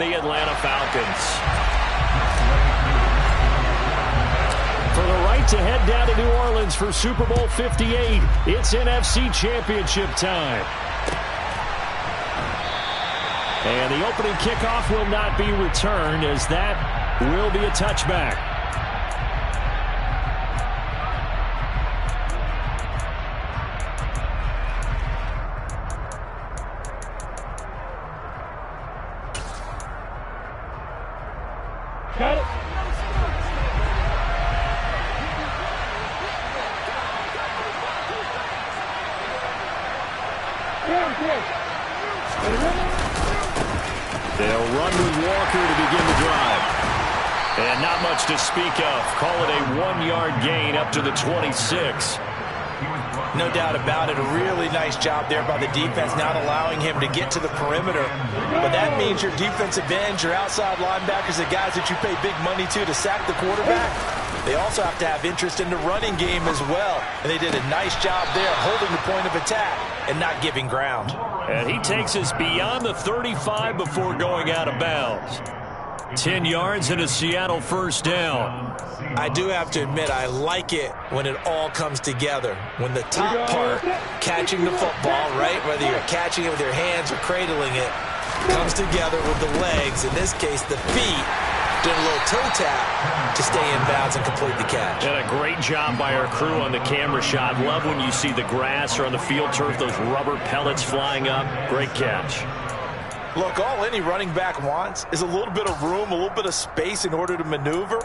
The Atlanta Falcons. For the right to head down to New Orleans for Super Bowl 58, it's NFC Championship time. And the opening kickoff will not be returned, as that will be a touchback. Got it. They'll run with Walker to begin the drive. And not much to speak of. Call it a 1-yard gain up to the 26. No doubt about it. A really nice job there by the defense, not allowing him to get to the perimeter. But that means your defensive ends, your outside linebackers, the guys that you pay big money to sack the quarterback, they also have to have interest in the running game as well. And they did a nice job there, holding the point of attack and not giving ground. And he takes us beyond the 35 before going out of bounds. 10 yards and a Seattle first down. I do have to admit, I like it when it all comes together. When the top part, catching the football, right, whether you're catching it with your hands or cradling it, comes together with the legs, in this case the feet, doing a little toe tap to stay in bounds and complete the catch. And a great job by our crew on the camera shot. Love when you see the grass or on the field turf, those rubber pellets flying up. Great catch. Look, all any running back wants is a little bit of room, a little bit of space in order to maneuver.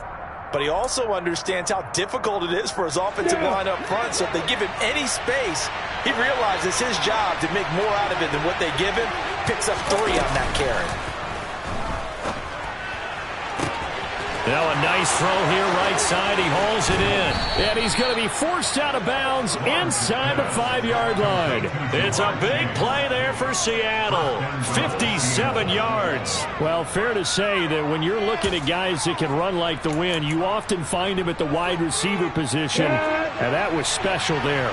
But he also understands how difficult it is for his offensive line up front. So if they give him any space, he realizes it's his job to make more out of it than what they give him. Picks up 3 on that carry. Now a nice throw here right side. He hauls it in. And he's going to be forced out of bounds inside the 5-yard line. It's a big play there for Seattle. 57 yards. Well, fair to say that when you're looking at guys that can run like the wind, you often find him at the wide receiver position. And that was special there.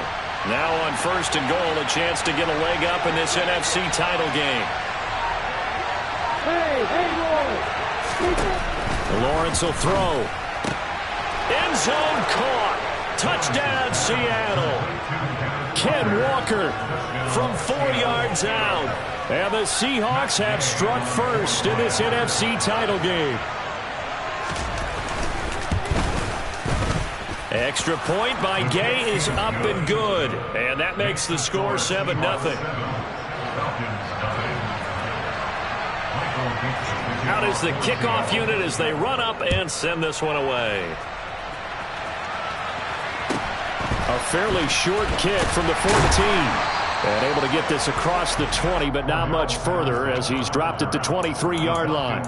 Now on 1st and goal, a chance to get a leg up in this NFC title game. Lawrence will throw. End zone caught. Touchdown, Seattle. Ken Walker from 4 yards out. And the Seahawks have struck first in this NFC title game. Extra point by Gay is up and good. And that makes the score 7-0. Out is the kickoff unit as they run up and send this one away. A fairly short kick from the 14. And able to get this across the 20, but not much further as he's dropped at the 23-yard line.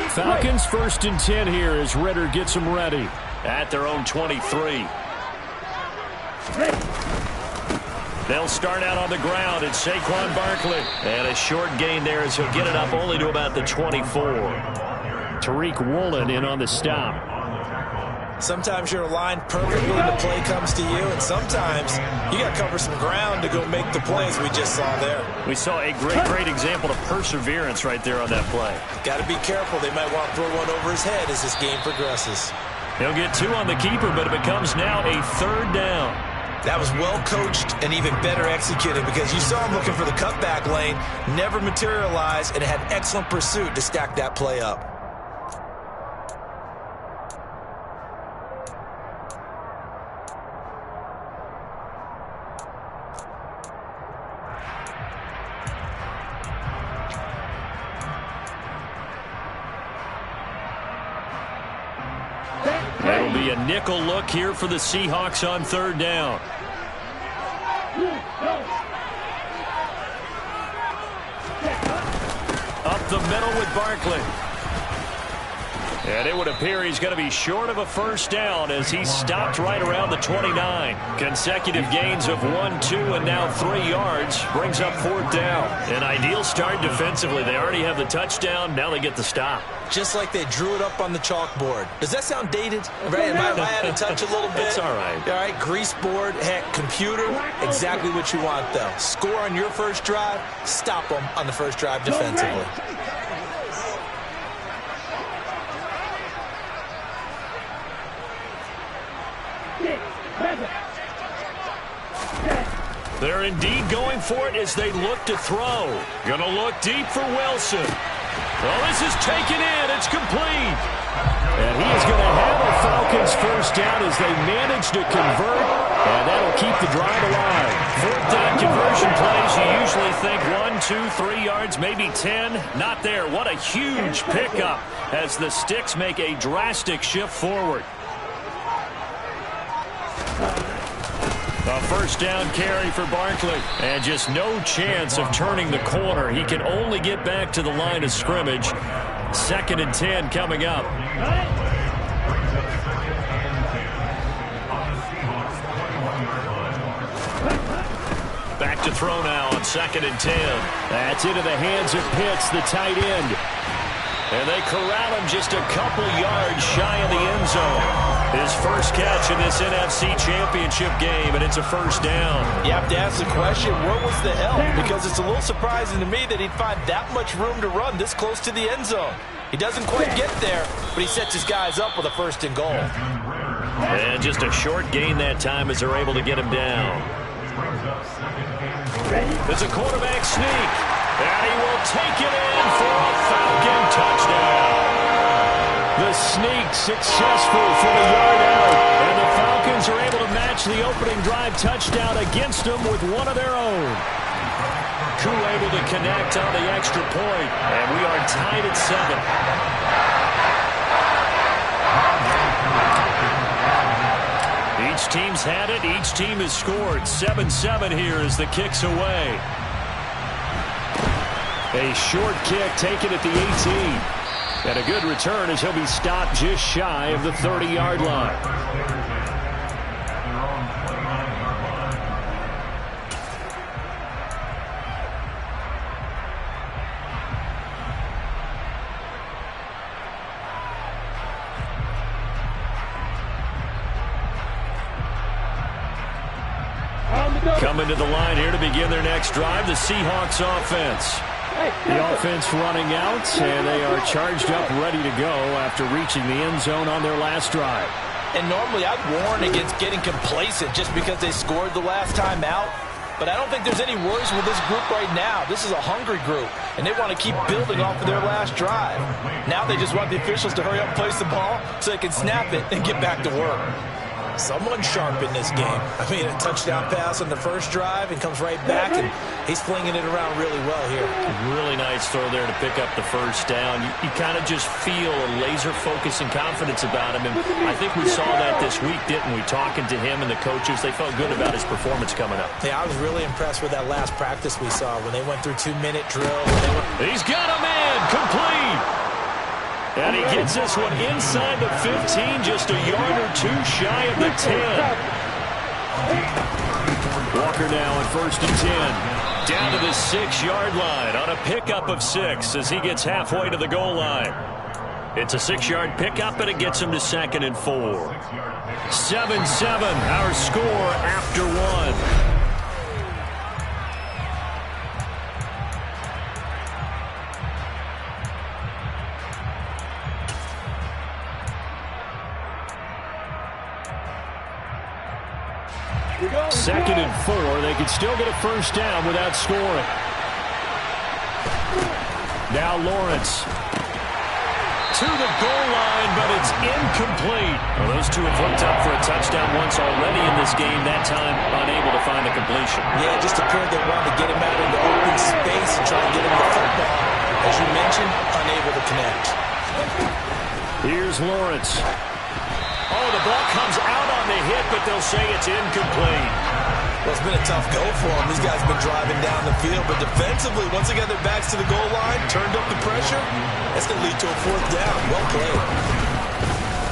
Falcons 1st and 10 here as Ritter gets them ready at their own 23. They'll start out on the ground. It's Saquon Barkley. And a short gain there as he'll get it up only to about the 24. Tariq Woolen in on the stop. Sometimes you're aligned perfectly and the play comes to you, and sometimes you got to cover some ground to go make the plays we just saw there. We saw a great example of perseverance right there on that play. Got to be careful. They might want to throw one over his head as this game progresses. He'll get 2 on the keeper, but it becomes now a 3rd down. That was well coached and even better executed because you saw him looking for the cutback lane, never materialized, and had excellent pursuit to stack that play up. That'll be a nickel look here for the Seahawks on 3rd down. Up the middle with Barkley. And it would appear he's going to be short of a first down as he stopped right around the 29. Consecutive gains of 1, 2, and now 3 yards brings up 4th down. An ideal start defensively. They already have the touchdown. Now they get the stop. Just like they drew it up on the chalkboard. Does that sound dated? Right? Am I out of touch a little bit? It's all right. All right, grease board, heck, computer, exactly what you want, though. Score on your first drive, stop them on the first drive defensively. They're indeed going for it as they look to throw. Going to look deep for Wilson. Well, this is taken in. It's complete. And he is going to have a Falcons first down as they manage to convert, and that'll keep the drive alive. 4th down conversion plays, you usually think 1, 2, 3 yards, maybe 10. Not there. What a huge pickup as the Sticks make a drastic shift forward. A first down carry for Barkley. And just no chance of turning the corner. He can only get back to the line of scrimmage. 2nd and 10 coming up. Back to throw now on 2nd and 10. That's into the hands of Pitts, the tight end. And they corral him just a couple yards shy of the end zone. His first catch in this NFC Championship game, and it's a first down. You have to ask the question, where was the help? Because it's a little surprising to me that he'd find that much room to run this close to the end zone. He doesn't quite get there, but he sets his guys up with a 1st and goal. And just a short gain that time as they're able to get him down. There's a quarterback sneak, and he will take it in for a Falcon touchdown. The sneak successful for the yard out, and the Falcons are able to match the opening drive touchdown against them with one of their own. Koo able to connect on the extra point, and we are tied at 7. Each team's had it. Each team has scored. 7-7 here as the kick's away. A short kick taken at the 18. And a good return as he'll be stopped just shy of the 30-yard line. Coming to the line here to begin their next drive, the Seahawks offense. The offense running out, and they are charged up, ready to go after reaching the end zone on their last drive. And normally I'd warn against getting complacent just because they scored the last time out. But I don't think there's any worries with this group right now. This is a hungry group, and they want to keep building off of their last drive. Now they just want the officials to hurry up and place the ball so they can snap it and get back to work. Someone sharp in this game. I mean, a touchdown pass on the first drive and comes right back, and he's flinging it around really well here. Really nice throw there to pick up the first down. You kind of just feel a laser focus and confidence about him, and I think we saw that this week, didn't we? Talking to him and the coaches, they felt good about his performance coming up. Yeah, I was really impressed with that last practice we saw when they went through 2-minute drill. He's got a man complete. And he gets this one inside the 15, just a yard or two shy of the 10. Walker now on 1st and 10. Down to the 6-yard line on a pickup of 6 as he gets halfway to the goal line. It's a 6-yard pickup, and it gets him to 2nd and 4. 7-7, our score after 1. Second and 4. They could still get a first down without scoring. Now Lawrence to the goal line, but it's incomplete. Well, those two have hooked up for a touchdown once already in this game. That time unable to find a completion. Yeah, it just appeared they wanted to get him out into open space and try to get him the football. As you mentioned, unable to connect. Here's Lawrence. Oh, the ball comes out on the hit, but they'll say it's incomplete. Well, it's been a tough go for them. These guys have been driving down the field, but defensively, once they got their backs to the goal line, turned up the pressure, that's going to lead to a 4th down. Well played.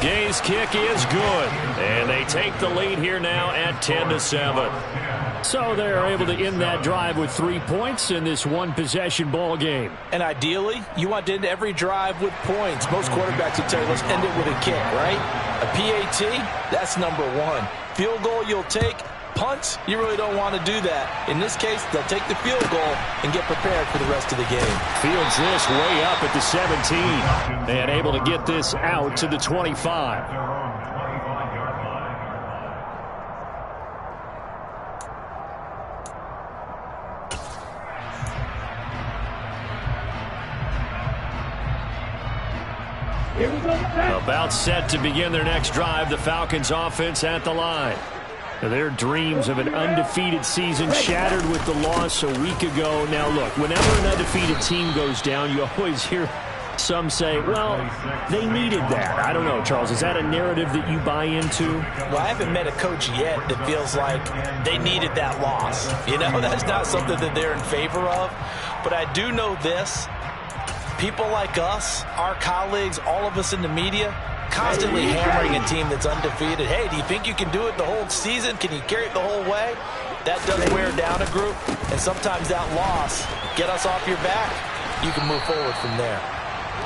Gay's kick is good, and they take the lead here now at 10-7. So they're able to end that drive with 3 points in this one-possession ball game. And ideally, you want to end every drive with points. Most quarterbacks will tell you, let's end it with a kick, right? A PAT, that's number 1. Field goal you'll take. Punts, you really don't want to do that. In this case, they'll take the field goal and get prepared for the rest of the game. Fields this way up at the 17 and able to get this out to the 25. About set to begin their next drive, the Falcons offense at the line. Their dreams of an undefeated season shattered with the loss a week ago. Now, look, whenever an undefeated team goes down, you always hear some say, well, they needed that. I don't know, Charles. Is that a narrative that you buy into? Well, I haven't met a coach yet that feels like they needed that loss. You know, that's not something that they're in favor of. But I do know this. People like us, our colleagues, all of us in the media, constantly hammering a team that's undefeated. Hey, do you think you can do it the whole season? Can you carry it the whole way? That does wear down a group, and sometimes that loss, get us off your back, you can move forward from there.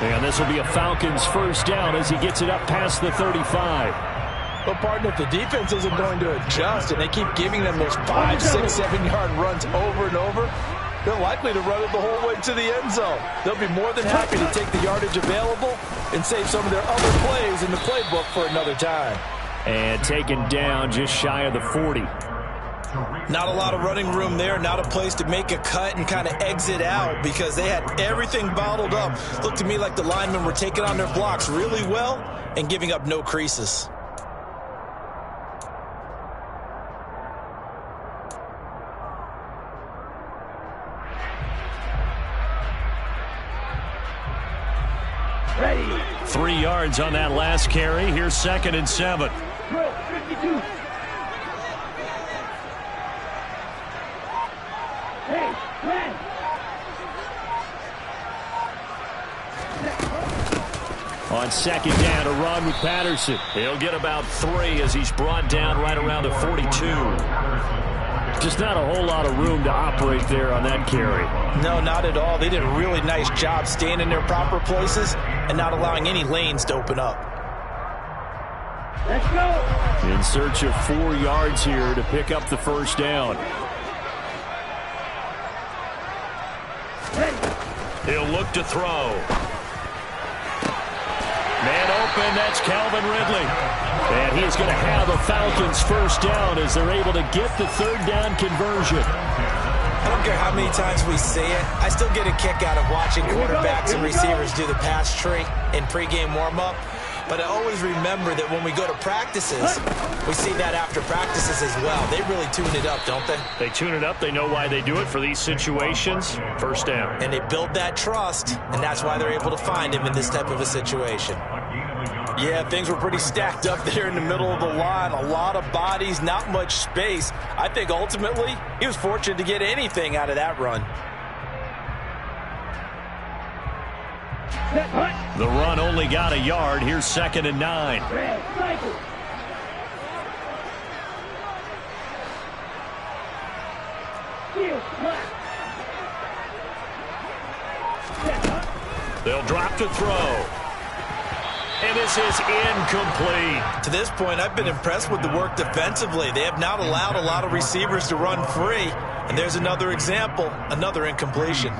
And this will be a Falcons first down as he gets it up past the 35. But, partner, if the defense isn't going to adjust and they keep giving them those 5, 6, 7-yard runs over and over, they're likely to run it the whole way to the end zone. They'll be more than happy to take the yardage available and save some of their other plays in the playbook for another time. And taken down just shy of the 40. Not a lot of running room there, not a place to make a cut and kind of exit out because they had everything bottled up. Looked to me like the linemen were taking on their blocks really well and giving up no creases. Ready. 3 yards on that last carry. Here's 2nd and 7. 52. Hey, man. On 2nd down, a run with Patterson. He'll get about 3 as he's brought down right around the 42. Just not a whole lot of room to operate there on that carry. No, not at all. They did a really nice job staying in their proper places and not allowing any lanes to open up. Let's go. In search of 4 yards here to pick up the first down. He'll look to throw. Man open, that's Calvin Ridley. And he's going to have a Falcons first down as they're able to get the 3rd down conversion. I don't care how many times we say it, I still get a kick out of watching quarterbacks and receivers do the pass tree in pregame warm-up. But I always remember that when we go to practices, we see that after practices as well. They really tune it up, don't they? They tune it up. They know why they do it for these situations. First down. And they build that trust, and that's why they're able to find him in this type of a situation. Yeah, things were pretty stacked up there in the middle of the line. A lot of bodies, not much space. I think ultimately he was fortunate to get anything out of that run. The run only got a yard. Here's 2nd and 9. They'll drop to throw. And this is incomplete. To this point, I've been impressed with the work defensively. They have not allowed a lot of receivers to run free. And there's another example, another incompletion.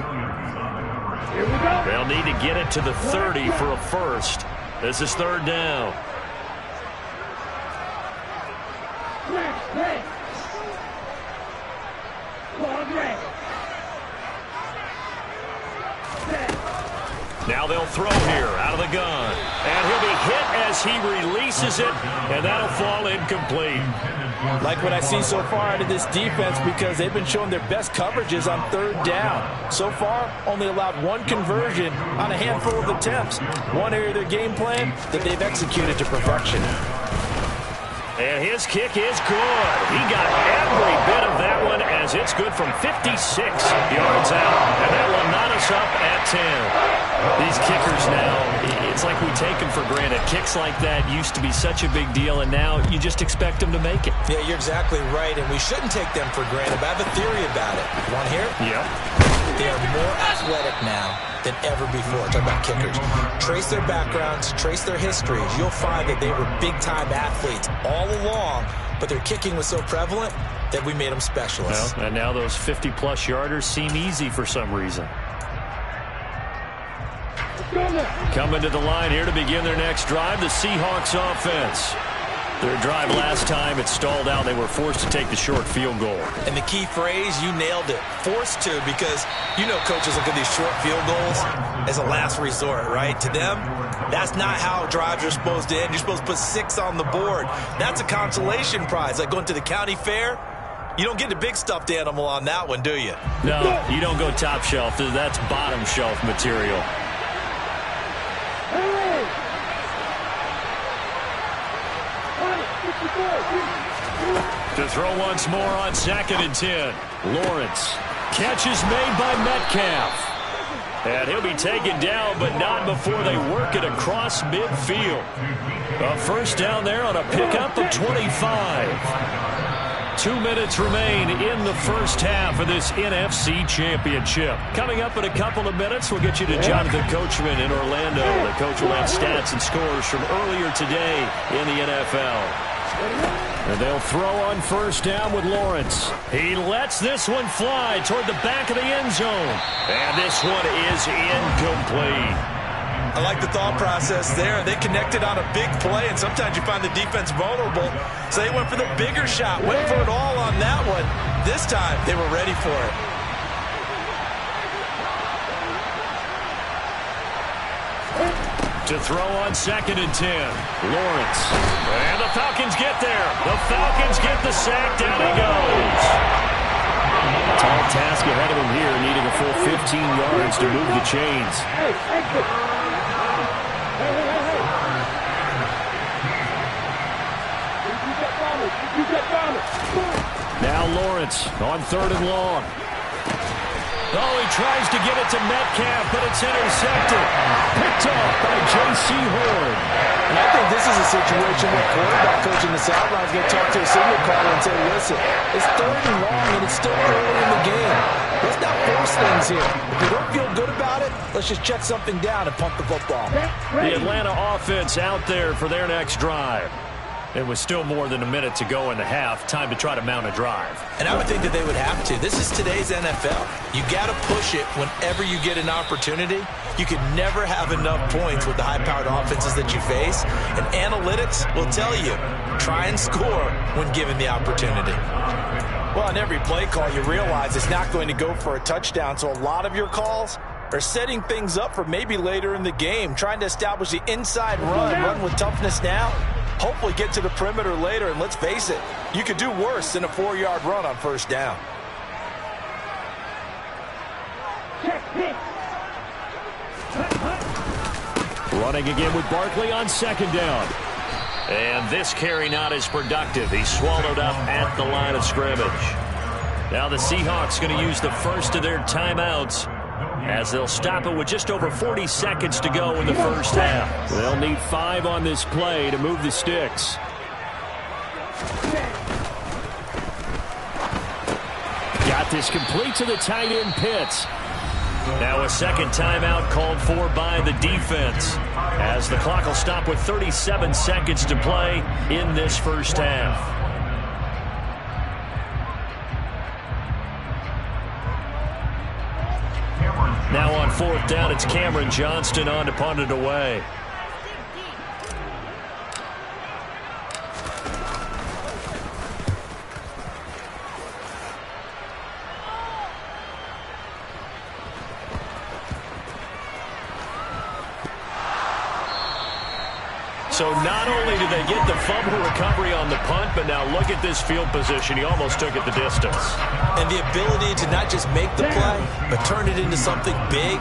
Here we go. They'll need to get it to the 30 for a first. This is 3rd down. Now they'll throw here out of the gun. And he'll be hit as he releases it, and that'll fall incomplete. Like what I see so far out of this defense because they've been showing their best coverages on 3rd down. So far, only allowed 1 conversion on a handful of attempts. One area of their game plan that they've executed to perfection. And his kick is good. He got every bit of that one as it's good from 56 yards out. And that will knot us up at 10. These kickers now, it's like we take them for granted. Kicks like that used to be such a big deal, and now you just expect them to make it. Yeah, you're exactly right, and we shouldn't take them for granted. But I have a theory about it. You want to hear it? Yep. They are more athletic now than ever before. Talk about kickers. Trace their backgrounds, trace their histories. You'll find that they were big-time athletes all along, but their kicking was so prevalent that we made them specialists. Well, and now those 50-plus yarders seem easy for some reason. Coming to the line here to begin their next drive, the Seahawks offense. Their drive last time, it stalled out. They were forced to take the short field goal. And the key phrase, you nailed it. Forced to, because you know coaches look at these short field goals as a last resort, right? To them, that's not how drives are supposed to end. You're supposed to put 6 on the board. That's a consolation prize. Like going to the county fair, you don't get the big stuffed animal on that one, do you? No, you don't go top shelf. That's bottom shelf material. To throw once more on 2nd and 10. Lawrence. Catch is made by Metcalf. And he'll be taken down, but not before they work it across midfield. A first down there on a pickup of 25. 2 minutes remain in the first half of this NFC Championship. Coming up in a couple of minutes, we'll get you to Jonathan Coachman in Orlando. The coach will have stats and scores from earlier today in the NFL. And they'll throw on first down with Lawrence. He lets this one fly toward the back of the end zone. And this one is incomplete. I like the thought process there. They connected on a big play, and sometimes you find the defense vulnerable. So they went for the bigger shot, went for it all on that one. This time, they were ready for it. To throw on 2nd and 10. Lawrence. And the Falcons get there. The Falcons get the sack. Down he goes. Tall task ahead of him here, needing a full 15 yards to move the chains. Now Lawrence on 3rd and long. Oh, he tries to get it to Metcalf, but it's intercepted. Picked off by J.C. Horn. And I think this is a situation where quarterback coach in the sideline is going to talk to a signal caller and say, listen, it's 3rd and long, and it's still early in the game. Let's not force things here. If you don't feel good about it, let's just check something down and punt the football. The Atlanta offense out there for their next drive. It was still more than a minute to go in the half. Time to try to mount a drive. And I would think that they would have to. This is today's NFL. You got to push it whenever you get an opportunity. You can never have enough points with the high-powered offenses that you face. And analytics will tell you, try and score when given the opportunity. Well, on every play call, you realize it's not going to go for a touchdown. So a lot of your calls are setting things up for maybe later in the game, trying to establish the inside run with toughness now. Hopefully get to the perimeter later, and let's face it, you could do worse than a 4-yard run on first down. Running again with Barkley on 2nd down. And this carry not as productive. He's swallowed up at the line of scrimmage. Now the Seahawks going to use the first of their timeouts, as they'll stop it with just over 40 seconds to go in the first half. They'll need 5 on this play to move the sticks. Got this complete to the tight end Pitts. Now a second timeout called for by the defense, as the clock will stop with 37 seconds to play in this first half. Now on 4th down, it's Cameron Johnston on to punt it away. So not only did they get the fumble recovery on the punt, but now look at this field position. He almost took it the distance. And the ability to not just make the play, but turn it into something big,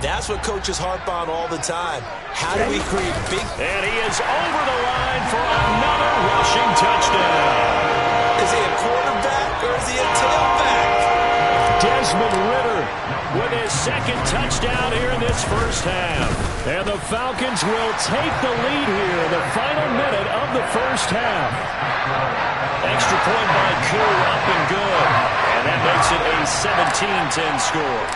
that's what coaches harp on all the time. How do we create big... And he is over the line for another rushing touchdown. Is he a quarterback or is he a tailback? Desmond Ridder with his second touchdown here in this first half. And the Falcons will take the lead here in the final minute of the first half. Extra point by Koo, up and good. And that makes it a 17-10 score.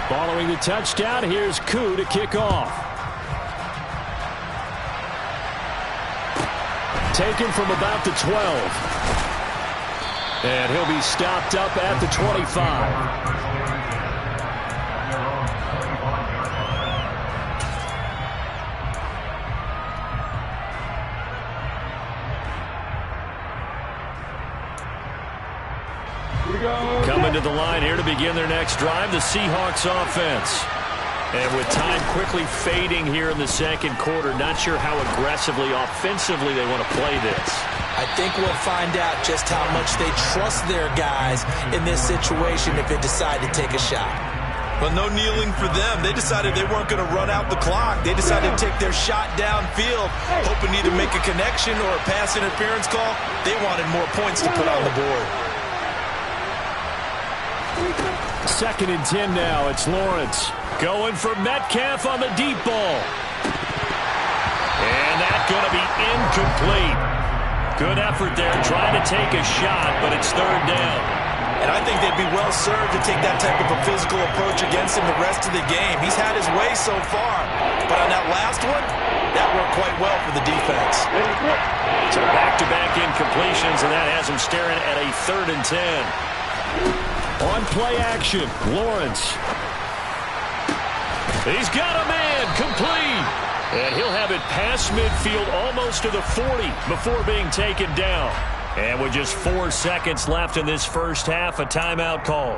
Following the touchdown, here's Koo to kick off. Taken from about the 12. And he'll be stopped up at the 25. Coming to the line here to begin their next drive, the Seahawks offense. And with time quickly fading here in the second quarter, not sure how aggressively, offensively they want to play this. I think we'll find out just how much they trust their guys in this situation if they decide to take a shot. Well, no kneeling for them. They decided they weren't going to run out the clock. They decided to take their shot downfield, hoping to either make a connection or a pass interference call. They wanted more points to put on the board. 2nd and 10 now. It's Lawrence going for Metcalf on the deep ball. And that's going to be incomplete. Good effort there trying to take a shot, but it's 3rd down. And I think they'd be well served to take that type of a physical approach against him the rest of the game. He's had his way so far. But on that last one, that worked quite well for the defense. So back-to-back incompletions, and that has him staring at a 3rd and 10. On play action, Lawrence. He's got a man, complete. And he'll have it past midfield almost to the 40 before being taken down. And with just 4 seconds left in this first half, a timeout call.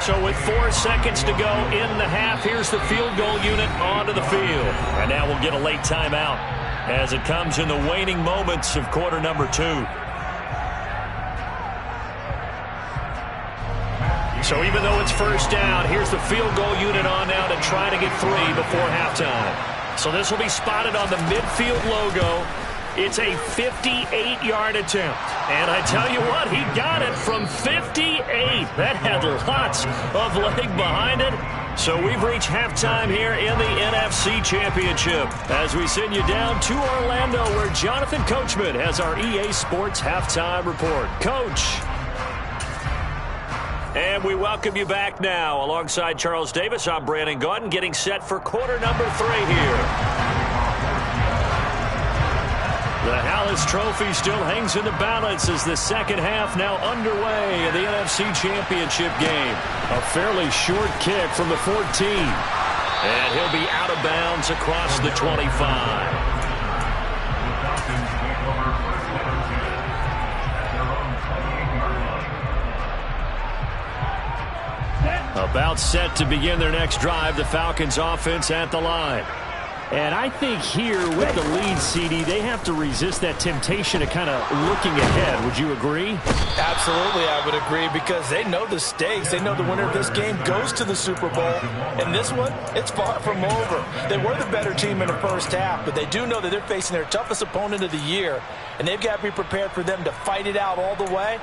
So with 4 seconds to go in the half, here's the field goal unit onto the field. And now we'll get a late timeout as it comes in the waning moments of quarter number 2. So even though it's first down, here's the field goal unit on now to try to get 3 before halftime. So this will be spotted on the midfield logo. It's a 58-yard attempt. And I tell you what, he got it from 58. That had lots of leg behind it. So we've reached halftime here in the NFC Championship as we send you down to Orlando where Jonathan Coachman has our EA Sports Halftime Report. Coach. And we welcome you back now. Alongside Charles Davis, I'm Brandon Gaudin getting set for quarter number 3 here. The Hallis Trophy still hangs in the balance as the second half now underway in the NFC Championship game. A fairly short kick from the 14. And he'll be out of bounds across the 25. About set to begin their next drive, the Falcons offense at the line. And I think here with the lead, CD, they have to resist that temptation of kind of looking ahead. Would you agree? Absolutely, I would agree because they know the stakes. They know the winner of this game goes to the Super Bowl. And this one, it's far from over. They were the better team in the first half, but they do know that they're facing their toughest opponent of the year. And they've got to be prepared for them to fight it out all the way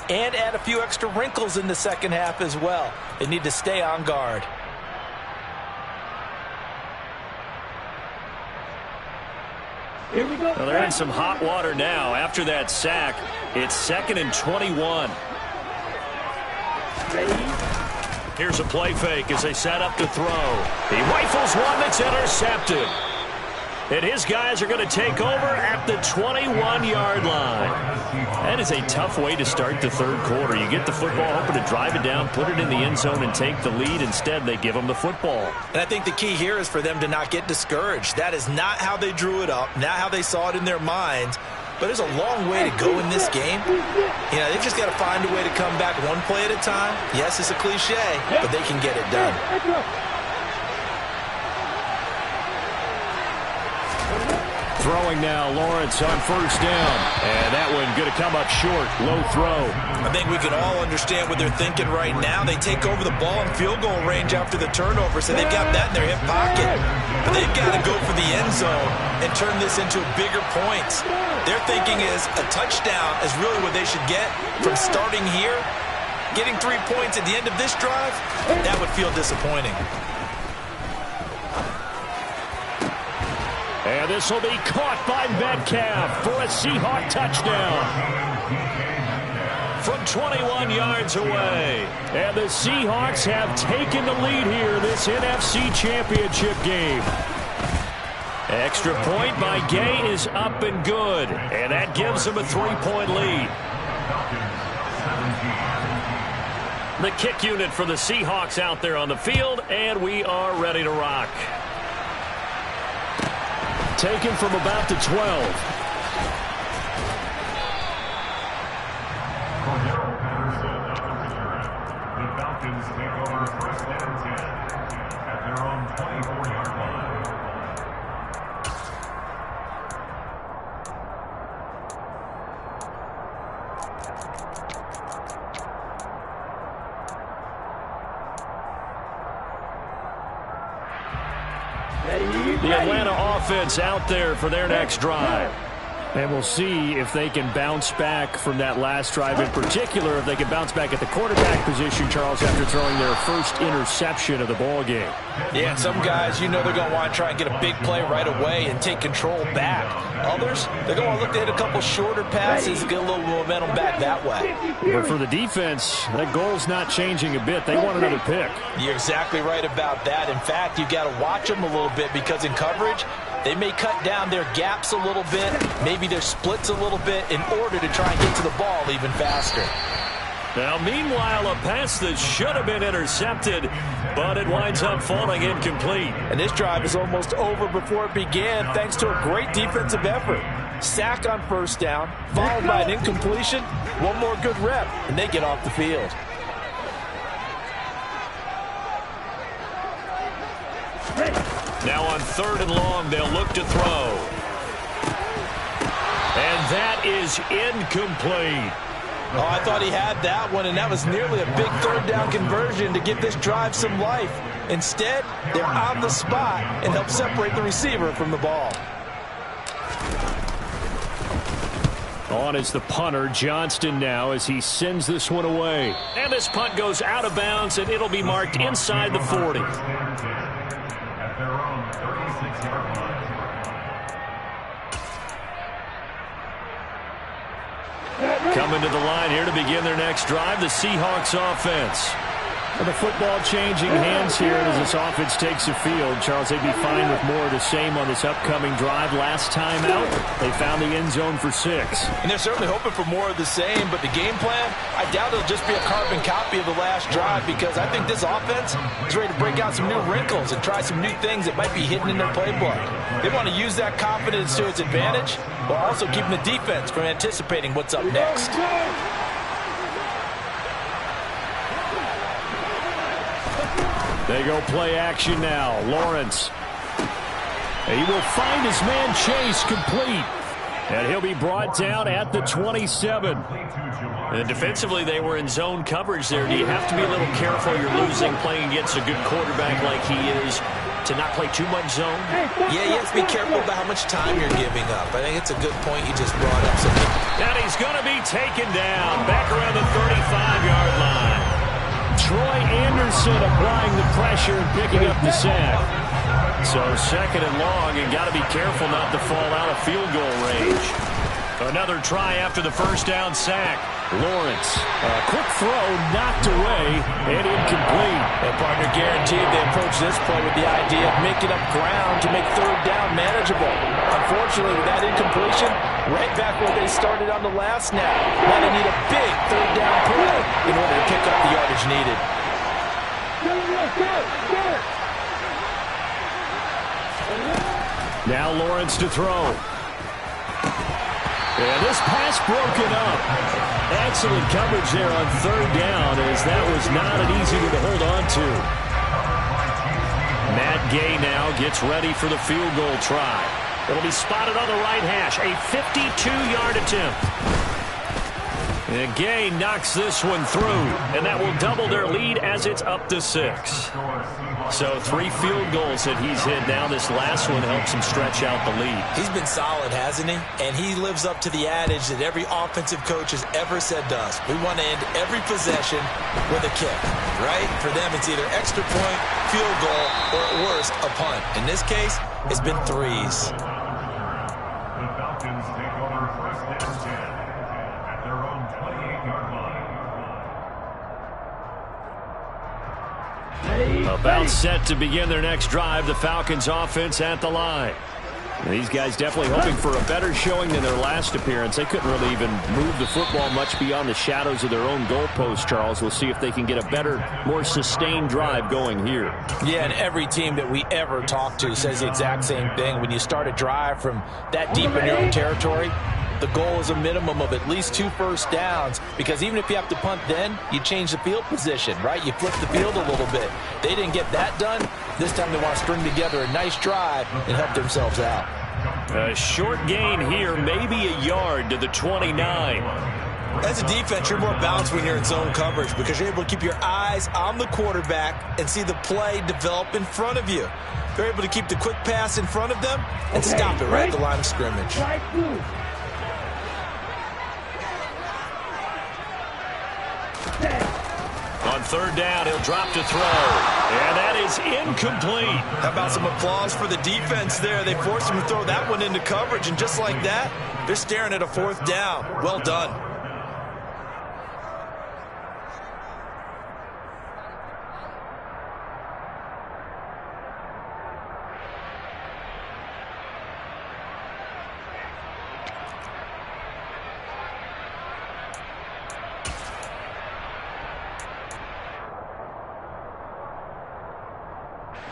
and add a few extra wrinkles in the second half as well. They need to stay on guard. Here we go. Well, they're in some hot water now. After that sack, it's 2nd and 21. Ready? Here's a play fake as they set up to throw. He rifles one that's intercepted. And his guys are going to take over at the 21-yard line. That is a tough way to start the third quarter. You get the football, hoping to drive it down, put it in the end zone, and take the lead. Instead, they give them the football. And I think the key here is for them to not get discouraged. That is not how they drew it up, not how they saw it in their minds. But there's a long way to go in this game. You know, they've just got to find a way to come back one play at a time. Yes, it's a cliche, but they can get it done. Throwing now, Lawrence on first down. And that one going to come up short. Low throw. I think we can all understand what they're thinking right now. They take over the ball in field goal range after the turnover, so they've got that in their hip pocket. But they've got to go for the end zone and turn this into bigger points. Their thinking is a touchdown is really what they should get from starting here. Getting 3 points at the end of this drive, that would feel disappointing. And this will be caught by Metcalf for a Seahawk touchdown. From 21 yards away. And the Seahawks have taken the lead here this NFC Championship game. Extra point by Gay is up and good. And that gives them a 3-point lead. The kick unit for the Seahawks out there on the field, and we are ready to rock. Taken from about the 12. The Falcons take over first and 10 at their own 24-yard line. The Atlanta offense out there for their next drive. And we'll see if they can bounce back from that last drive, in particular, if they can bounce back at the quarterback position, Charles, after throwing their first interception of the ball game. Yeah, and some guys, you know they're going to want to try and get a big play right away and take control back. Others, they're going to want to look to hit a couple shorter passes and get a little momentum back that way. But for the defense, that goal's not changing a bit. They want another pick. You're exactly right about that. In fact, you've got to watch them a little bit because in coverage, they may cut down their gaps a little bit, maybe their splits a little bit in order to try and get to the ball even faster. Now, meanwhile, a pass that should have been intercepted, but it winds up falling incomplete. And this drive is almost over before it began thanks to a great defensive effort. Sack on first down, followed by an incompletion, one more good rep, and they get off the field. Now on 3rd and long, they'll look to throw. And that is incomplete. Oh, I thought he had that one, and that was nearly a big 3rd down conversion to give this drive some life. Instead, they're on the spot and help separate the receiver from the ball. On is the punter, Johnston, now as he sends this one away. And this punt goes out of bounds, and it'll be marked inside the 40. At their own 36-yard line. Coming to the line here to begin their next drive, the Seahawks offense. And the football changing hands here as this offense takes the field. Charles, they'd be fine with more of the same on this upcoming drive. Last time out, they found the end zone for 6. And they're certainly hoping for more of the same, but the game plan, I doubt it'll just be a carbon copy of the last drive because I think this offense is ready to break out some new wrinkles and try some new things that might be hidden in their playbook. They want to use that confidence to its advantage while also keeping the defense from anticipating what's up next. They go play action now. Lawrence. He will find his man Chase complete. And he'll be brought down at the 27. And defensively, they were in zone coverage there. Do you have to be a little careful? You're losing playing against a good quarterback like he is to not play too much zone? Yeah, you have to be careful about how much time you're giving up. I think it's a good point you just brought up. And he's going to be taken down back around the 35-yard line. Troy Anderson applying the pressure and picking up the sack. So 2nd and long, and got to be careful not to fall out of field goal range. Another try after the first down sack. Lawrence, a quick throw knocked away and incomplete. And partner guaranteed they approach this play with the idea of making up ground to make 3rd down manageable. Unfortunately, with that incompletion, right back where they started on the last snap. Now they need a big 3rd down play in order to pick up the yardage needed. Now Lawrence to throw. And this pass broken up. Excellent coverage there on 3rd down, as that was not an easy one to hold on to. Matt Gay now gets ready for the field goal try. It'll be spotted on the right hash. A 52-yard attempt. And Gay knocks this one through, and that will double their lead as it's up to 6. So 3 field goals that he's hit now. This last one helps him stretch out the lead. He's been solid, hasn't he? And he lives up to the adage that every offensive coach has ever said to us. We want to end every possession with a kick, right? For them, it's either extra point, field goal, or at worst, a punt. In this case, it's been 3s. The Falcons take over first down 10 at their own 28-yard line. About set to begin their next drive, the Falcons offense at the line. These guys definitely hoping for a better showing than their last appearance. They couldn't really even move the football much beyond the shadows of their own goalpost, Charles. We'll see if they can get a better, more sustained drive going here. Yeah, and every team that we ever talk to says the exact same thing. When you start a drive from that deep in your own territory, the goal is a minimum of at least 2 first downs, because even if you have to punt then, you change the field position, right? You flip the field a little bit. They didn't get that done. This time they want to string together a nice drive and help themselves out. A short gain here, maybe a yard to the 29. As a defense, you're more balanced when you're in zone coverage because you're able to keep your eyes on the quarterback and see the play develop in front of you. They're able to keep the quick pass in front of them and stop it right at the line of scrimmage. On third down, he'll drop to throw. And that is incomplete. How about some applause for the defense there? They forced him to throw that one into coverage, and just like that, they're staring at a 4th down. Well done.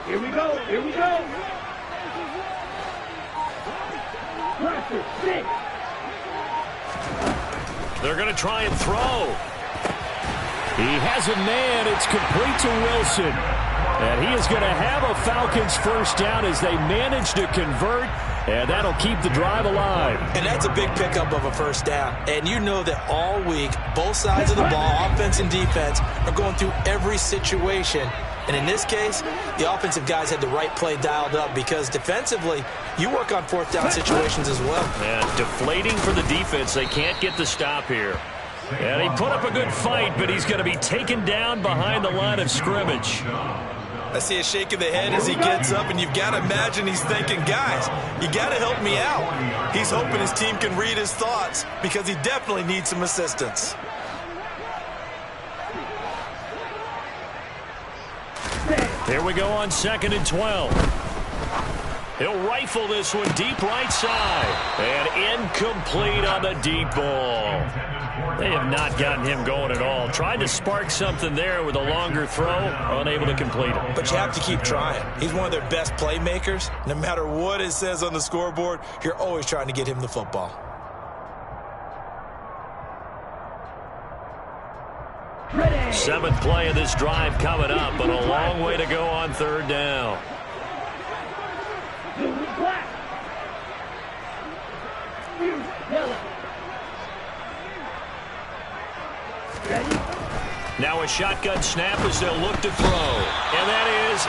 Here we go. Here we go. Pressure, 6. They're going to try and throw. He has a man. It's complete to Wilson. And he is going to have a Falcons first down as they manage to convert. And that'll keep the drive alive. And that's a big pickup of a first down. And you know that all week, both sides of the ball, offense and defense, are going through every situation. And in this case, the offensive guys had the right play dialed up because defensively, you work on 4th down situations as well. And deflating for the defense. They can't get the stop here. And he put up a good fight, but he's going to be taken down behind the line of scrimmage. I see a shake of the head as he gets up, and you've got to imagine he's thinking, guys, you got to help me out. He's hoping his team can read his thoughts because he definitely needs some assistance. Here we go on 2nd and 12. He'll rifle this one deep right side. And incomplete on the deep ball. They have not gotten him going at all. Tried to spark something there with a longer throw. Unable to complete it. But you have to keep trying. He's one of their best playmakers. No matter what it says on the scoreboard, you're always trying to get him the football. Ready. 7th play of this drive coming up, but a long way to go on 3rd down. Now a shotgun snap as they'll look to throw. And that is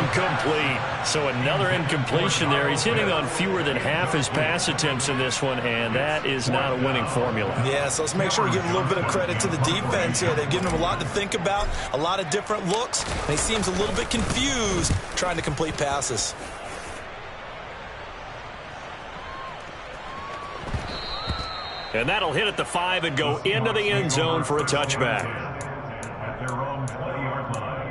incomplete. So another incompletion there. He's hitting on fewer than half his pass attempts in this one, and that is not a winning formula. Yeah, so let's make sure we give a little bit of credit to the defense here. They've given him a lot to think about, a lot of different looks, and he seems a little bit confused trying to complete passes. And that'll hit at the 5 and go into the end zone for a touchback. At their own 20-yard line.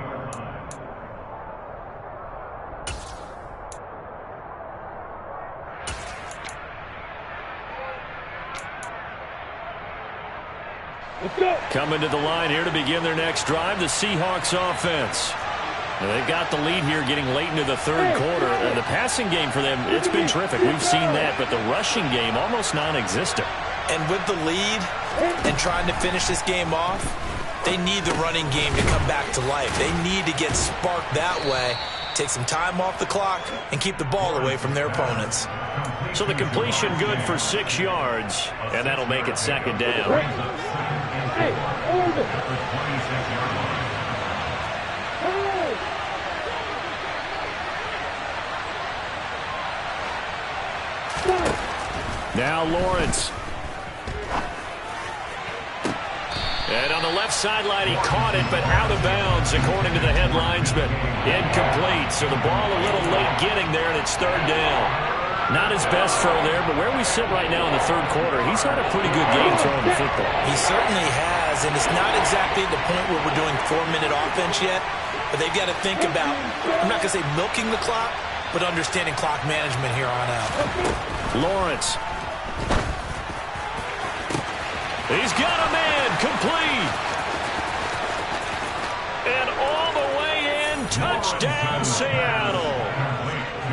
Let's go. Coming to the line here to begin their next drive, the Seahawks offense. Now, they've got the lead here getting late into the 3rd quarter. The passing game for them, it's been terrific. We've seen that, but the rushing game almost non-existent. And with the lead and trying to finish this game off, they need the running game to come back to life. They need to get sparked that way take some time off the clock, and keep the ball away from their opponents. So the completion good for 6 yards, and that'll make it second down. Hey, hold it. Now Lawrence. And on the left sideline, he caught it, but out of bounds, according to the head linesman. Incomplete, so the ball a little late getting there, and it's third down. Not his best throw there, but where we sit right now in the third quarter, he's had a pretty good game throwing the football. He certainly has, and it's not exactly the point where we're doing 4-minute offense yet, but they've got to think about, I'm not going to say milking the clock, but understanding clock management here on out. Lawrence. He's got a man, complete. And all the way in, touchdown Seattle.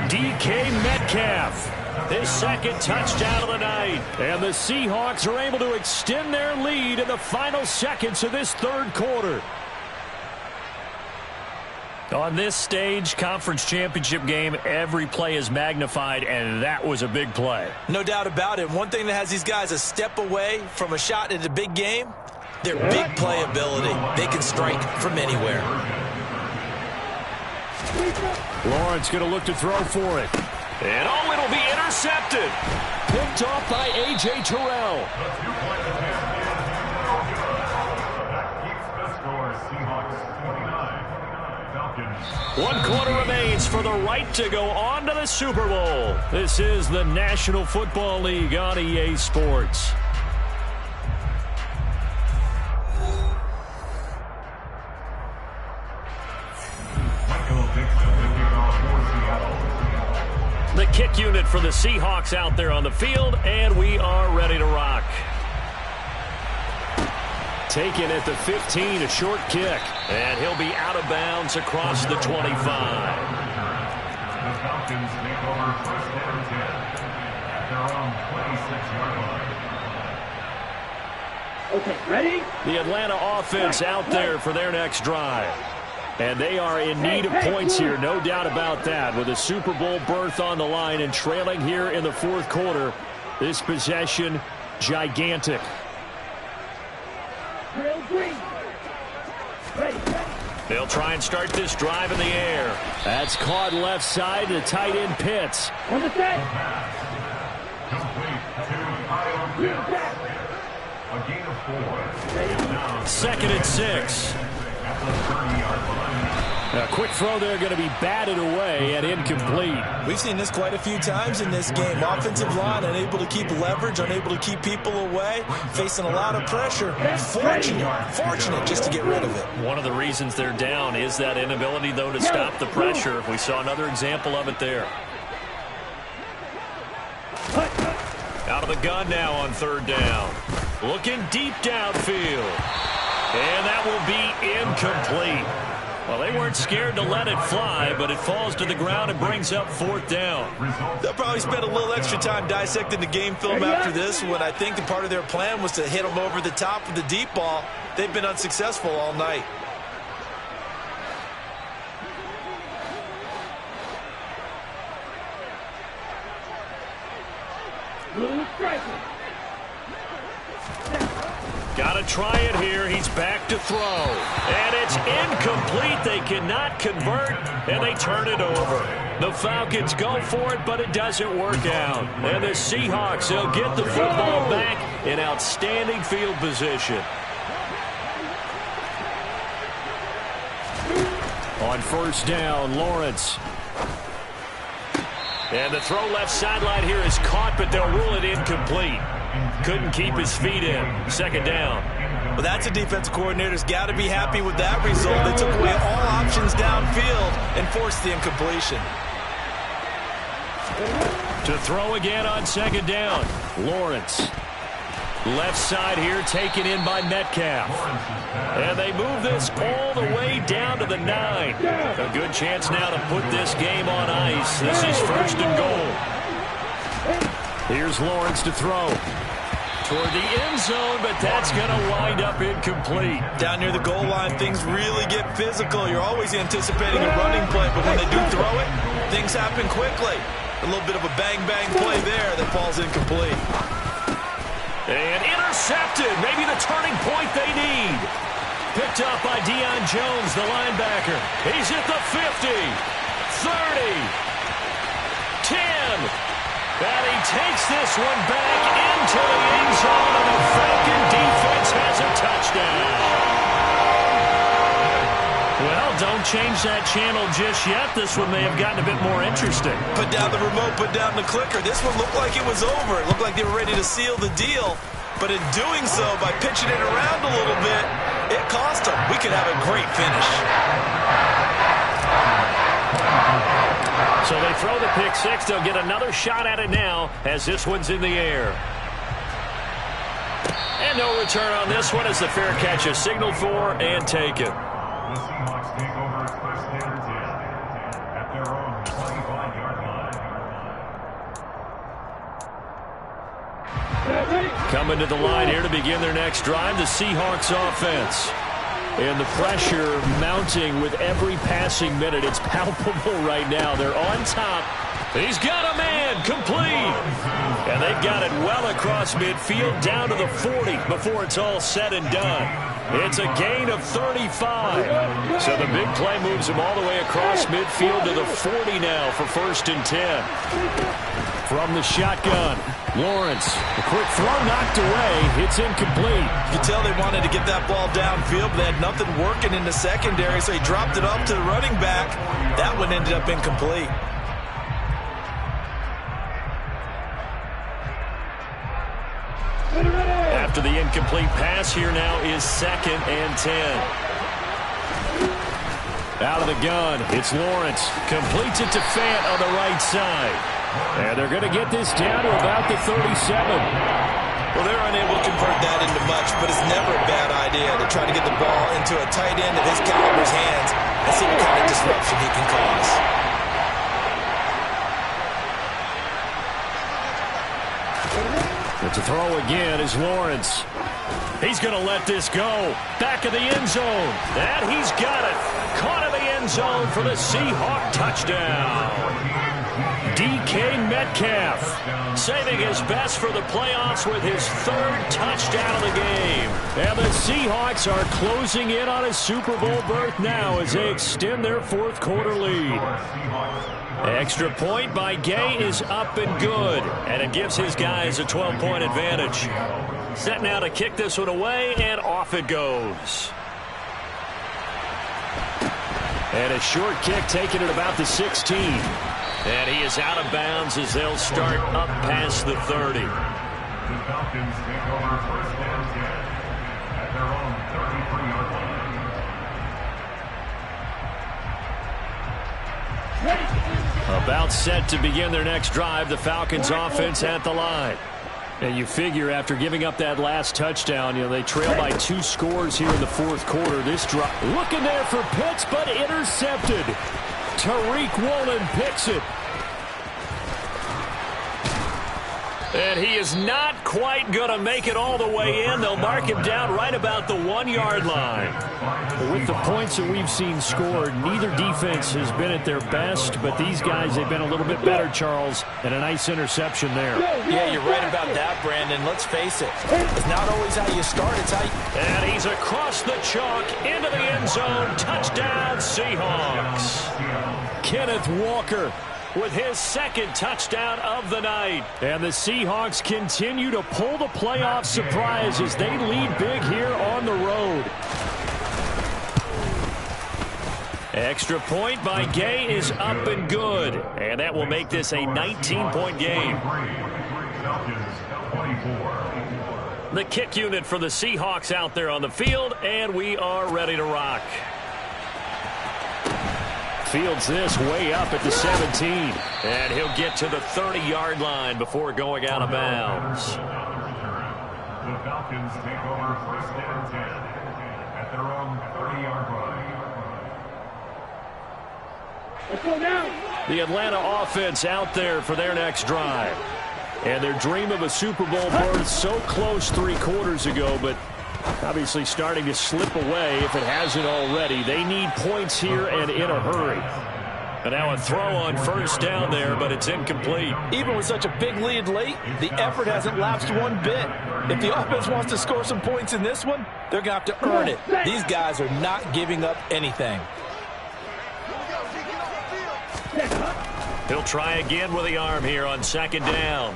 DK Metcalf, his second touchdown of the night. And the Seahawks are able to extend their lead in the final seconds of this third quarter. On this stage, conference championship game, every play is magnified, and that was a big play. No doubt about it. One thing that has these guys a step away from a shot at a big game, their big play ability. They can strike from anywhere. Lawrence going to look to throw for it. And oh, it'll be intercepted. Picked off by A.J. Terrell. That keeps the score. Seahawks 29. Falcons. 1 quarter remains for the right to go on to the Super Bowl. This is the National Football League on EA Sports. The kick unit for the Seahawks out there on the field, and we are ready to rock. Taken at the 15, a short kick, and he'll be out of bounds across the 25. The Falcons take over first and 10 at their own 26-yard line. Okay, ready? The Atlanta offense out there for their next drive. And they are in need of points here, no doubt about that. With a Super Bowl berth on the line and trailing here in the fourth quarter, this possession, gigantic. Drill green. Ready. They'll try and start this drive in the air. That's caught left side to tight end Pitts. On the set. Complete to Kyle Pitts. A gain of 4. Second and 6. At the 30-yard line. A quick throw there going to be batted away and incomplete. We've seen this quite a few times in this game. Offensive line unable to keep leverage, unable to keep people away, facing a lot of pressure. Fortunate just to get rid of it. One of the reasons they're down is that inability, though, to stop the pressure. We saw another example of it there. Out of the gun now on third down. Looking deep downfield. And that will be incomplete. Well, they weren't scared to let it fly, but it falls to the ground and brings up fourth down. They'll probably spend a little extra time dissecting the game film after this one. I think the part of their plan was to hit them over the top of the deep ball. They've been unsuccessful all night. Blue striker. Got to try it here. He's back to throw. And it's incomplete. They cannot convert, and they turn it over. The Falcons go for it, but it doesn't work out. And the Seahawks, they'll get the football back in outstanding field position. On first down, Lawrence. And the throw left sideline here is caught, but they'll rule it incomplete. Couldn't keep his feet in. Second down. Well, that's a defensive coordinator's got to be happy with that result. They took away all options downfield and forced the incompletion. To throw again on second down. Lawrence. Left side here taken in by Metcalf. And they move this all the way down to the 9. A good chance now to put this game on ice. This is first and goal. Here's Lawrence to throw. Toward the end zone, but that's going to wind up incomplete. Down near the goal line, things really get physical. You're always anticipating a running play, but when they do throw things happen quickly. A little bit of a bang-bang play there that falls incomplete. And intercepted. Maybe the turning point they need. Picked up by Deion Jones, the linebacker. He's at the 50, 30, 10. And he takes this one back into the end zone, and the Falcon defense has a touchdown. Well, don't change that channel just yet. This one may have gotten a bit more interesting. Put down the remote, put down the clicker. This one looked like it was over. It looked like they were ready to seal the deal. But in doing so, by pitching it around a little bit, it cost them. We could have a great finish. So they throw the pick six. They'll get another shot at it now as this one's in the air. And no return on this one as the fair catch is signaled for and taken. The Seahawks take over first and 10 at their own 25-yard line. Coming to the line here to begin their next drive, the Seahawks offense. And the pressure mounting with every passing minute. It's palpable right now. They're on top. He's got a man, complete. And they've got it well across midfield down to the 40 before it's all said and done. It's a gain of 35. So the big play moves him all the way across midfield to the 40 now for first and 10. From the shotgun, Lawrence. A quick throw knocked away. It's incomplete. You can tell they wanted to get that ball downfield, but they had nothing working in the secondary, so he dropped it up to the running back. That one ended up incomplete. After the incomplete pass, here now is second and 10. Out of the gun, it's Lawrence. Completes it to Fant on the right side. And they're going to get this down to about the 37. Well, they're unable to convert that into much, but it's never a bad idea to try to get the ball into a tight end of his caliber's hands and see what kind of disruption he can cause. But to throw again is Lawrence. He's going to let this go. Back of the end zone. And he's got it. Caught in the end zone for the Seahawk touchdown. DK Metcalf saving his best for the playoffs with his third touchdown of the game. And the Seahawks are closing in on a Super Bowl berth now as they extend their fourth quarter lead. Extra point by Gay is up and good, and it gives his guys a 12-point advantage. Set now to kick this one away, and off it goes. And a short kick taken at about the 16. And he is out of bounds as they'll start up past the 30. The Falcons take over first and 10 at their own 33-yard line. About set to begin their next drive, the Falcons offense at the line. And you figure after giving up that last touchdown, they trail by 2 scores here in the fourth quarter. This drive, looking there for Pitts, but intercepted. Tariq Woolen picks it. And he is not quite going to make it all the way in. They'll mark him down right about the 1-yard line. With the points that we've seen scored, neither defense has been at their best, but these guys, they've been a little bit better, Charles, and a nice interception there. Yeah, you're right about that, Brandon. Let's face it. It's not always how you start, it's how you... And he's across the chalk into the end zone. Touchdown, Seahawks. Kenneth Walker with his second touchdown of the night. And the Seahawks continue to pull the playoff surprise as they lead big here on the road. Extra point by Gay is up and good. And that will make this a 19-point game. The kick unit for the Seahawks out there on the field, and we are ready to rock. Fields this way up at the 17. And he'll get to the 30-yard line before going out of bounds. The Falcons take over first and 10 at their own 30-yard line. Let's go now. The Atlanta offense out there for their next drive. And their dream of a Super Bowl berth so close 3 quarters ago, but obviously starting to slip away if it hasn't already. They need points here and in a hurry. And now a throw on first down there, but it's incomplete. Even with such a big lead late, the effort hasn't lapsed one bit. If the offense wants to score some points in this one, they're going to have to earn it. These guys are not giving up anything. He'll try again with the arm here on second down.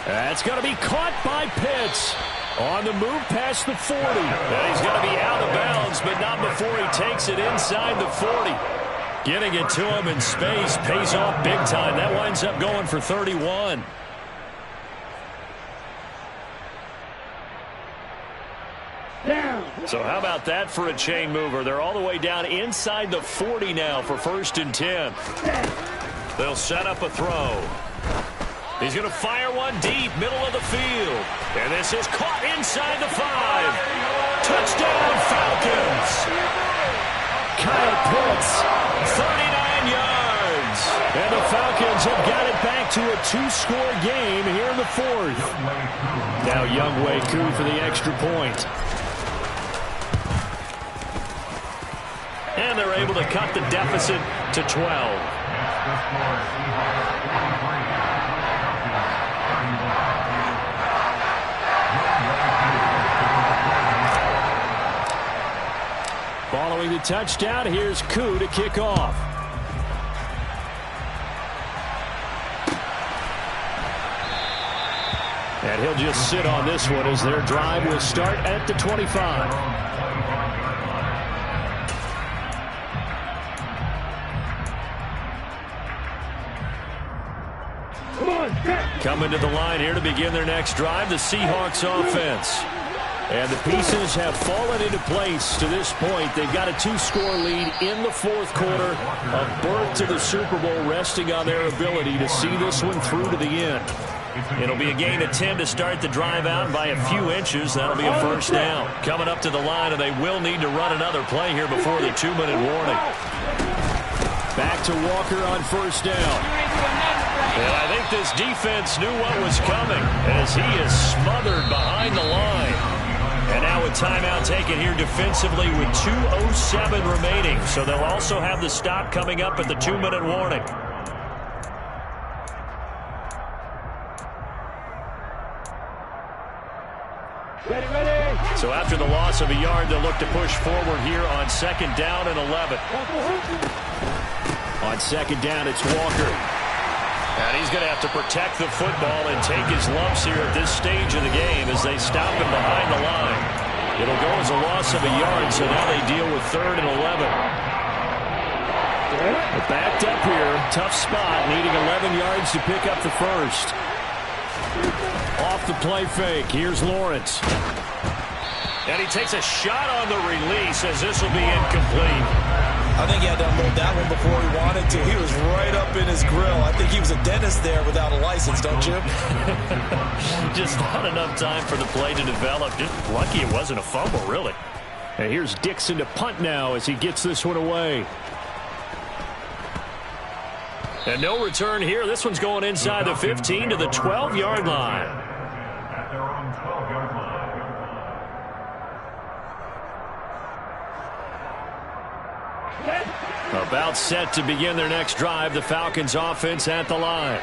That's going to be caught by Pitts. On the move past the 40. And he's going to be out of bounds, but not before he takes it inside the 40. Getting it to him in space pays off big time. That winds up going for 31. Down. So how about that for a chain mover? They're all the way down inside the 40 now for 1st and 10. They'll set up a throw. He's going to fire one deep, middle of the field. And this is caught inside the 5. Touchdown, Falcons. Kyle Pitts, 39 yards. And the Falcons have got it back to a 2-score game here in the 4th. Now Younghoe Koo for the extra point. And they're able to cut the deficit to 12. Following the touchdown, here's Koo to kick off. And he'll just sit on this one as their drive will start at the 25. Coming to the line here to begin their next drive, the Seahawks offense. And the pieces have fallen into place to this point. They've got a 2-score lead in the 4th quarter. A berth to the Super Bowl resting on their ability to see this one through to the end. It'll be a gain of 10 to start the drive out by a few inches. That'll be a 1st down. Coming up to the line, and they will need to run another play here before the 2-minute warning. Back to Walker on 1st down. And I think this defense knew what was coming as he is smothered behind the line. And now a timeout taken here defensively with 2:07 remaining. So they'll also have the stop coming up at the 2-minute warning. Ready. So after the loss of a yard, they'll look to push forward here on 2nd down and 11. On 2nd down, it's Walker. And he's going to have to protect the football and take his lumps here at this stage of the game as they stop him behind the line. It'll go as a loss of a yard, so now they deal with 3rd and 11. They're backed up here. Tough spot, needing 11 yards to pick up the 1st. Off the play fake. Here's Lawrence. And he takes a shot on the release as this will be incomplete. I think he had to unload that one before he wanted to. He was right up in his grill. I think he was a dentist there without a license, don't you? Just not enough time for the play to develop. Just lucky it wasn't a fumble, really. And here's Dixon to punt now as he gets this one away. And no return here. This one's going inside the 15 to the 12-yard line. At their own 12-yard line. About set to begin their next drive, the Falcons offense at the line.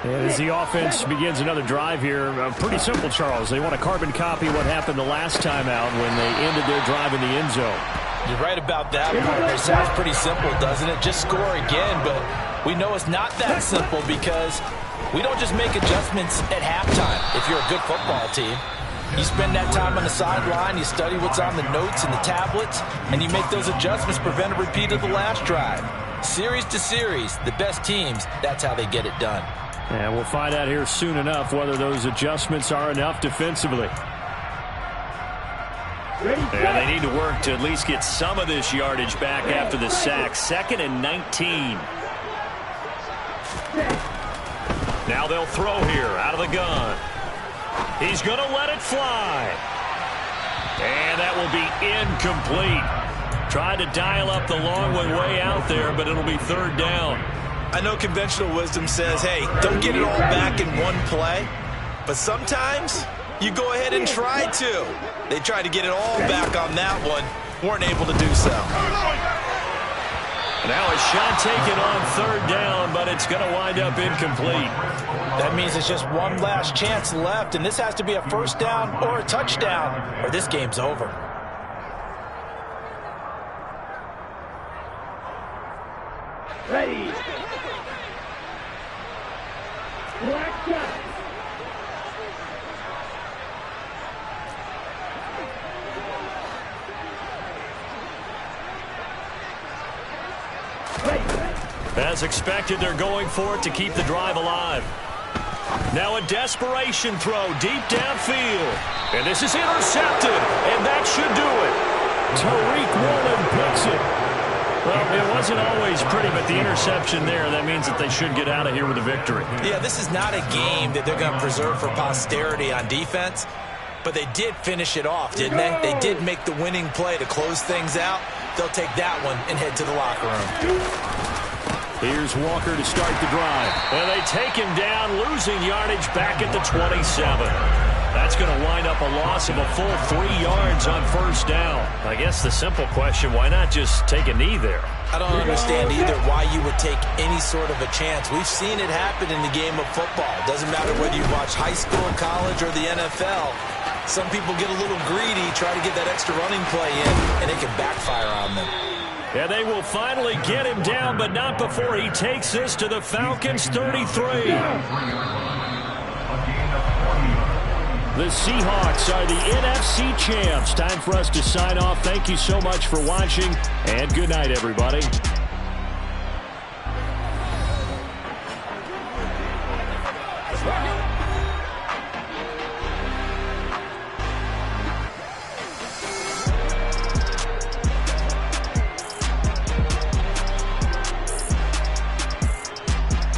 And as the offense begins another drive here, pretty simple, Charles. They want to carbon copy what happened the last time out when they ended their drive in the end zone. You're right about that, partner. It sounds pretty simple, doesn't it? Just score again, but we know it's not that simple because we don't just make adjustments at halftime if you're a good football team. You spend that time on the sideline, you study what's on the notes and the tablets, and you make those adjustments, prevent a repeat of the last drive. Series to series, the best teams, that's how they get it done. And we'll find out here soon enough whether those adjustments are enough defensively. And they need to work to at least get some of this yardage back after the sack. 2nd and 19. Now they'll throw here out of the gun. He's going to let it fly. And that will be incomplete. Tried to dial up the long one way out there, but it'll be 3rd down. I know conventional wisdom says, hey, don't get it all back in one play. But sometimes you go ahead and try to. They tried to get it all back on that one. Weren't able to do so. Now a shot taken on third down, but it's going to wind up incomplete. That means it's just one last chance left, and this has to be a first down or a touchdown, or this game's over. Ready. Black shot. As expected, they're going for it to keep the drive alive. Now a desperation throw deep downfield. And this is intercepted, and that should do it. Tariq Woolen picks it. Well, it wasn't always pretty, but the interception there, that means that they should get out of here with a victory. Yeah, this is not a game that they're going to preserve for posterity on defense, but they did finish it off, didn't they? They did make the winning play to close things out. They'll take that one and head to the locker room. Here's Walker to start the drive. And they take him down, losing yardage back at the 27. That's going to wind up a loss of a full 3 yards on first down. I guess the simple question, why not just take a knee there? I don't understand either why you would take any sort of a chance. We've seen it happen in the game of football. Doesn't matter whether you watch high school, college, or the NFL. Some people get a little greedy, try to get that extra running play in, and it can backfire on them. And they will finally get him down, but not before he takes this to the Falcons' 33. The Seahawks are the NFC champs. Time for us to sign off. Thank you so much for watching, and good night, everybody.